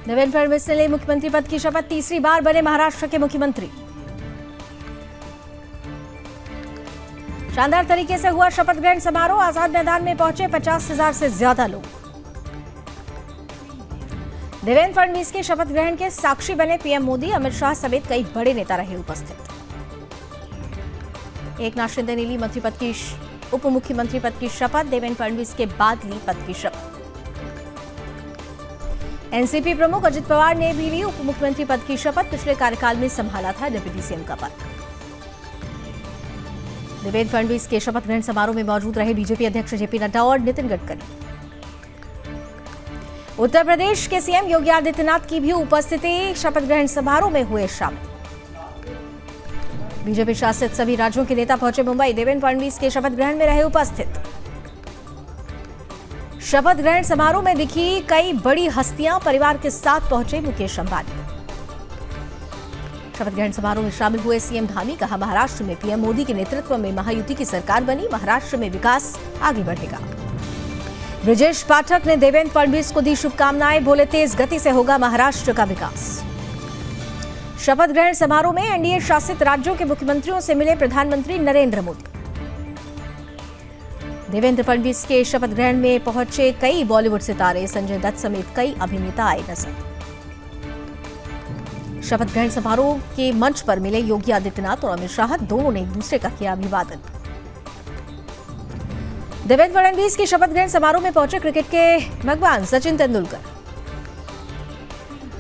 देवेंद्र फडणवीस ने ली मुख्यमंत्री पद की शपथ, तीसरी बार बने महाराष्ट्र के मुख्यमंत्री। शानदार तरीके से हुआ शपथ ग्रहण समारोह, आजाद मैदान में पहुंचे 50,000 से ज्यादा लोग। देवेंद्र फडणवीस के शपथ ग्रहण के साक्षी बने पीएम मोदी, अमित शाह समेत कई बड़े नेता रहे उपस्थित। एकनाथ शिंदे ने ली मंत्री पद की उप मुख्यमंत्री पद की शपथ, देवेंद्र फडणवीस के बाद ली पद की शपथ। एनसीपी प्रमुख अजित पवार ने भी ली उप मुख्यमंत्री पद की शपथ, पिछले कार्यकाल में संभाला था डिप्टी सीएम का पद। देवेंद्र फडणवीस के शपथ ग्रहण समारोह में मौजूद रहे बीजेपी अध्यक्ष जेपी नड्डा और नितिन गडकरी। उत्तर प्रदेश के सीएम योगी आदित्यनाथ की भी उपस्थिति, शपथ ग्रहण समारोह में हुए शामिल। बीजेपी शासित सभी राज्यों के नेता पहुंचे मुंबई, देवेंद्र फडणवीस के शपथ ग्रहण में रहे उपस्थित। शपथ ग्रहण समारोह में दिखी कई बड़ी हस्तियां, परिवार के साथ पहुंचे मुकेश अंबानी। शपथ ग्रहण समारोह में शामिल हुए सीएम धामी, कहा महाराष्ट्र में पीएम मोदी के नेतृत्व में महायुति की सरकार बनी, महाराष्ट्र में विकास आगे बढ़ेगा। ब्रजेश पाठक ने देवेंद्र फडणवीस को दी शुभकामनाएं, बोले तेज गति से होगा महाराष्ट्र का विकास। शपथ ग्रहण समारोह में एनडीए शासित राज्यों के मुख्यमंत्रियों से मिले प्रधानमंत्री नरेंद्र मोदी। देवेंद्र फडणवीस के शपथ ग्रहण में पहुंचे कई बॉलीवुड सितारे, संजय दत्त समेत कई अभिनेता आए नजर। शपथ ग्रहण समारोह के मंच पर मिले योगी आदित्यनाथ और अमित शाह, दोनों ने एक दूसरे का किया अभिवादन। देवेंद्र फडणवीस की शपथ ग्रहण समारोह में पहुंचे क्रिकेट के भगवान सचिन तेंदुलकर।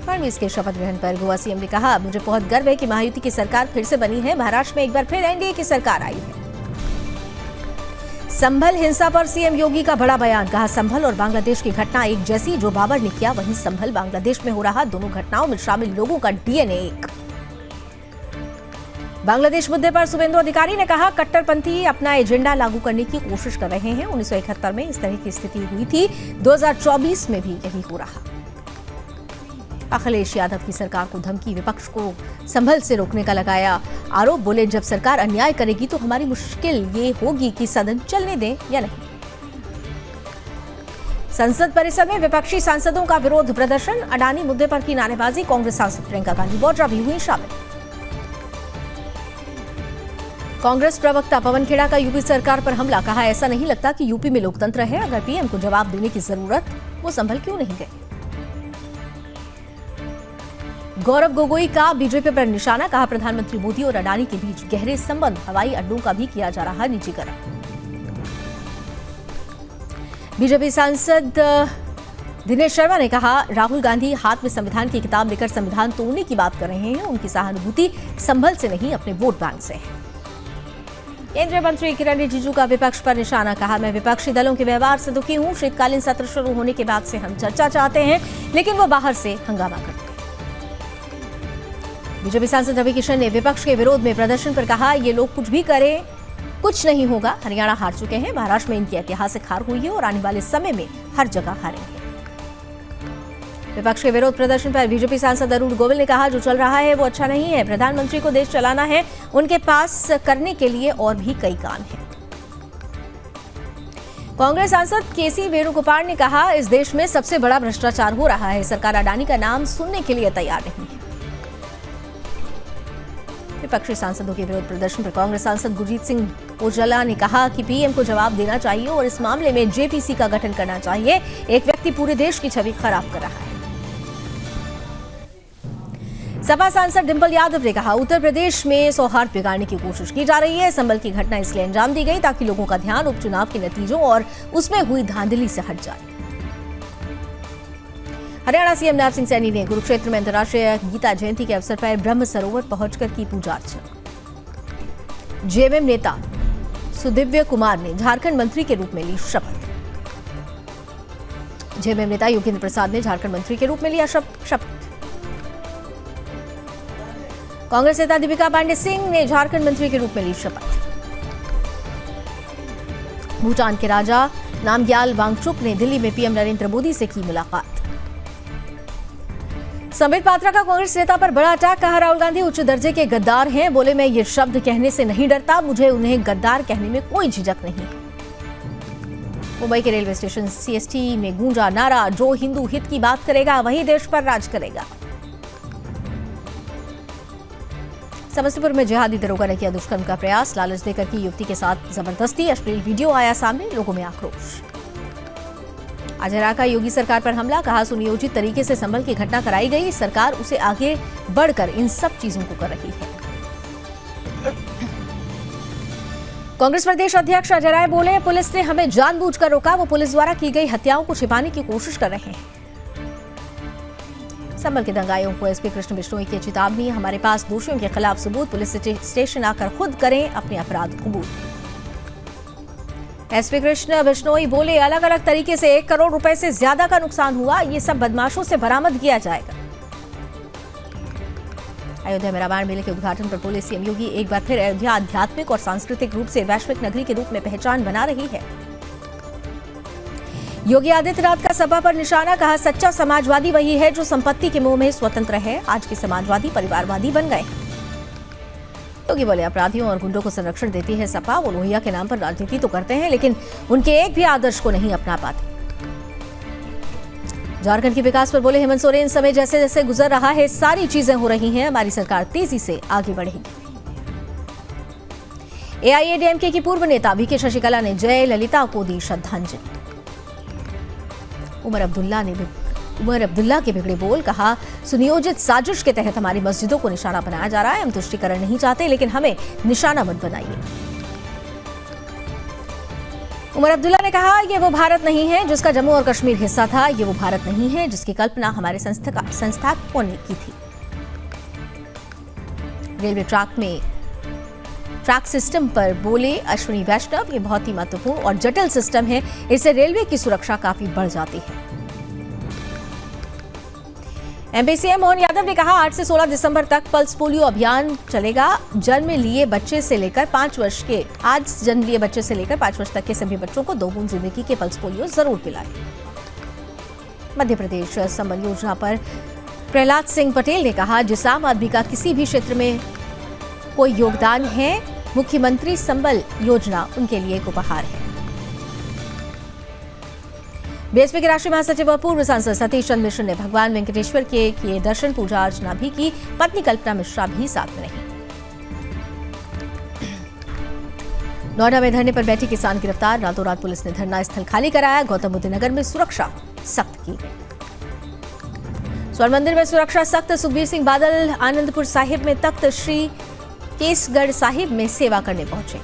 फडणवीस के शपथ ग्रहण पर गोवा सीएम ने कहा, मुझे बहुत गर्व है कि महायुति की सरकार फिर से बनी है, महाराष्ट्र में एक बार फिर एनडीए की सरकार आई है। संभल हिंसा पर सीएम योगी का बड़ा बयान, कहा संभल और बांग्लादेश की घटना एक जैसी, जो बाबर ने किया वहीं संभल बांग्लादेश में हो रहा, दोनों घटनाओं में शामिल लोगों का डीएनए एक। बांग्लादेश मुद्दे पर शुभेंदु अधिकारी ने कहा, कट्टरपंथी अपना एजेंडा लागू करने की कोशिश कर रहे हैं। 1971 में इस तरह की स्थिति हुई थी, 2024 में भी यही हो रहा। अखिलेश यादव की सरकार को धमकी, विपक्ष को संभल से रोकने का लगाया आरोप, बोले जब सरकार अन्याय करेगी तो हमारी मुश्किल ये होगी कि सदन चलने दें या नहीं। संसद परिसर में विपक्षी सांसदों का विरोध प्रदर्शन, अडानी मुद्दे पर की नारेबाजी, कांग्रेस सांसद प्रियंका गांधी वाड्रा भी हुई शामिल। कांग्रेस प्रवक्ता पवन खेड़ा का यूपी सरकार पर हमला, कहा ऐसा नहीं लगता कि यूपी में लोकतंत्र है, अगर पीएम को जवाब देने की जरूरत, वो संभल क्यों नहीं गए। गौरव गोगोई का बीजेपी पर निशाना, कहा प्रधानमंत्री मोदी और अडानी के बीच गहरे संबंध, हवाई अड्डों का भी किया जा रहा निजीकरण। बीजेपी सांसद दिनेश शर्मा ने कहा, राहुल गांधी हाथ में संविधान की किताब लेकर संविधान तोड़ने की बात कर रहे हैं, उनकी सहानुभूति संभल से नहीं अपने वोट बैंक से है। केंद्रीय मंत्री किरण रिजिजू का विपक्ष पर निशाना, कहा मैं विपक्षी दलों के व्यवहार से दुखी हूं, शीतकालीन सत्र शुरू होने के बाद से हम चर्चा चाहते हैं, लेकिन वो बाहर से हंगामा करते हैं। बीजेपी सांसद रवि किशन ने विपक्ष के विरोध में प्रदर्शन पर कहा, ये लोग कुछ भी करें कुछ नहीं होगा, हरियाणा हार चुके हैं, महाराष्ट्र में इनकी ऐतिहासिक हार हुई है और आने वाले समय में हर जगह हारेंगे। विपक्ष के विरोध प्रदर्शन पर बीजेपी सांसद अरुण गोविल ने कहा, जो चल रहा है वो अच्छा नहीं है, प्रधानमंत्री को देश चलाना है, उनके पास करने के लिए और भी कई काम हैं। कांग्रेस सांसद केसी वेणुगोपाल ने कहा, इस देश में सबसे बड़ा भ्रष्टाचार हो रहा है, सरकार अडानी का नाम सुनने के लिए तैयार नहीं है। विपक्षी सांसदों के विरोध प्रदर्शन पर कांग्रेस सांसद गुरजीत सिंह ओजला ने कहा कि पीएम को जवाब देना चाहिए और इस मामले में जेपीसी का गठन करना चाहिए, एक व्यक्ति पूरे देश की छवि खराब कर रहा है। सपा सांसद डिंपल यादव ने कहा, उत्तर प्रदेश में सौहार्द बिगाड़ने की कोशिश की जा रही है, संभल की घटना इसलिए अंजाम दी गई ताकि लोगों का ध्यान उपचुनाव के नतीजों और उसमें हुई धांधली से हट जाए। हरियाणा सीएम नैब सिंह सैनी ने कुरुक्षेत्र में अंतर्राष्ट्रीय गीता जयंती के अवसर पर ब्रह्म सरोवर पहुंचकर की पूजा अर्चना। जेएमएम नेता सुदिव्य कुमार ने झारखंड मंत्री के रूप में ली शपथ। जेएमएम नेता योगेंद्र प्रसाद ने झारखंड मंत्री के रूप में लिया शपथ। कांग्रेस नेता दीपिका पांडे सिंह ने झारखंड मंत्री के रूप में ली शपथ। भूटान के राजा नामग्याल वांगचुक ने दिल्ली में पीएम नरेंद्र मोदी से की मुलाकात। संबित पात्रा का कांग्रेस नेता पर बड़ा अटैक, कहा राहुल गांधी उच्च दर्जे के गद्दार हैं, बोले मैं ये शब्द कहने से नहीं डरता, मुझे उन्हें गद्दार कहने में कोई झिझक नहीं है। मुंबई के रेलवे स्टेशन सीएसटी में गूंजा नारा, जो हिंदू हित की बात करेगा वही देश पर राज करेगा। समस्तीपुर में जिहादी दरोगा ने किया दुष्कर्म का प्रयास, लालच देकर की युवती के साथ जबरदस्ती, अश्लील वीडियो आया सामने, लोगों में आक्रोश। अजरा का योगी सरकार पर हमला, कहा सुनियोजित तरीके से संभल की घटना कराई गई, सरकार उसे आगे बढ़कर इन सब चीजों को कर रही है। कांग्रेस प्रदेश अध्यक्ष अजय राय बोले, पुलिस ने हमें जानबूझकर रोका, वो पुलिस द्वारा की गई हत्याओं को छिपाने की कोशिश कर रहे हैं। संभल के दंगाइयों को एसपी कृष्ण बिश्नोई की चेतावनी, हमारे पास दोषियों के खिलाफ सबूत, पुलिस स्टेशन आकर खुद करें अपने अपराध कबूल। एसपी कृष्ण बिश्नोई बोले, अलग अलग तरीके से 1 करोड़ रुपए से ज्यादा का नुकसान हुआ, ये सब बदमाशों से बरामद किया जाएगा। अयोध्या में रामायण मेले के उद्घाटन पर बोले सीएम योगी, एक बार फिर अयोध्या आध्यात्मिक और सांस्कृतिक रूप से वैश्विक नगरी के रूप में पहचान बना रही है। योगी आदित्यनाथ का सपा पर निशाना, कहा सच्चा समाजवादी वही है जो संपत्ति के मोह में स्वतंत्र है, आज के समाजवादी परिवारवादी बन गए। योगी बोले, अपराधियों और गुंडों को संरक्षण देती है सपा, वो लोहिया के नाम पर राजनीति तो करते हैं लेकिन उनके एक भी आदर्श को नहीं अपना पाते। झारखंड के विकास पर बोले हेमंत सोरेन, समय जैसे जैसे गुजर रहा है सारी चीजें हो रही हैं, हमारी सरकार तेजी से आगे बढ़ेगी। एआईएडीएमके की पूर्व नेता वीके शशिकला ने जयललिता को दी श्रद्धांजलि। उमर अब्दुल्ला के बिगड़े बोल, कहा सुनियोजित साजिश के तहत हमारी मस्जिदों को निशाना बनाया जा रहा है, हम तुष्टीकरण नहीं चाहते लेकिन हमें निशाना मत बनाइए। उमर अब्दुल्ला ने कहा, ये वो भारत नहीं है जिसका जम्मू और कश्मीर हिस्सा था, ये वो भारत नहीं है जिसकी कल्पना हमारे संस्थापकों ने की थी। रेलवे ट्रैक सिस्टम पर बोले अश्विनी वैष्णव, ये बहुत ही महत्वपूर्ण और जटिल सिस्टम है, इससे रेलवे की सुरक्षा काफी बढ़ जाती है। एमपी सीएम मोहन यादव ने कहा, 8 से 16 दिसंबर तक पल्स पोलियो अभियान चलेगा, जन्म लिए बच्चे से लेकर 5 वर्ष तक के सभी बच्चों को 2 बूंद जिंदगी के पल्स पोलियो जरूर पिलाएं। मध्य प्रदेश संबल योजना पर प्रहलाद सिंह पटेल ने कहा, जिस आम आदमी का किसी भी क्षेत्र में कोई योगदान है, मुख्यमंत्री संबल योजना उनके लिए एक उपहार है। बीएसपी के राष्ट्रीय महासचिव और पूर्व सांसद सतीश चंद्र मिश्र ने भगवान वेंकटेश्वर के किए दर्शन, पूजा अर्चना भी की, पत्नी कल्पना मिश्रा भी साथ में रही। नोएडा में धरने पर बैठी किसान गिरफ्तार, रातों रात पुलिस ने धरना स्थल खाली कराया, गौतम बुद्ध नगर में सुरक्षा सख्त की गई। स्वर्ण मंदिर में सुरक्षा सख्त, सुखबीर सिंह बादल आनंदपुर साहिब में तख्त श्री केसगढ़ साहिब में सेवा करने पहुंचे।